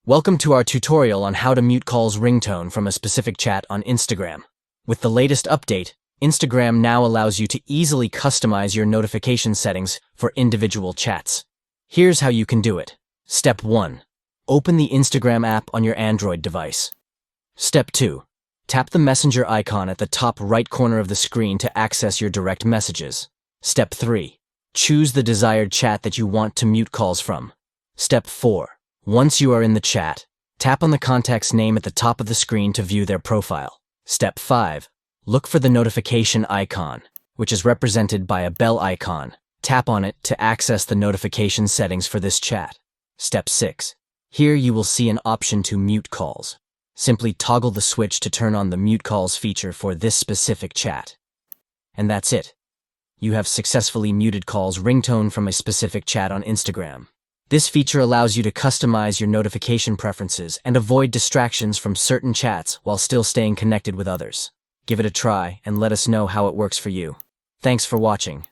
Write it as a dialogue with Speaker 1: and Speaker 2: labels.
Speaker 1: Welcome to our tutorial on how to mute calls ringtone from a specific chat on Instagram. With the latest update, Instagram now allows you to easily customize your notification settings for individual chats. Here's how you can do it. Step 1. Open the Instagram app on your Android device. Step 2. Tap the messenger icon at the top right corner of the screen to access your direct messages. Step 3. Choose the desired chat that you want to mute calls from. Step 4. Once you are in the chat, tap on the contact's name at the top of the screen to view their profile. Step 5. Look for the notification icon, which is represented by a bell icon. Tap on it to access the notification settings for this chat. Step 6. Here you will see an option to mute calls. Simply toggle the switch to turn on the mute calls feature for this specific chat. And that's it. You have successfully muted calls ringtone from a specific chat on Instagram. This feature allows you to customize your notification preferences and avoid distractions from certain chats while still staying connected with others. Give it a try and let us know how it works for you. Thanks for watching.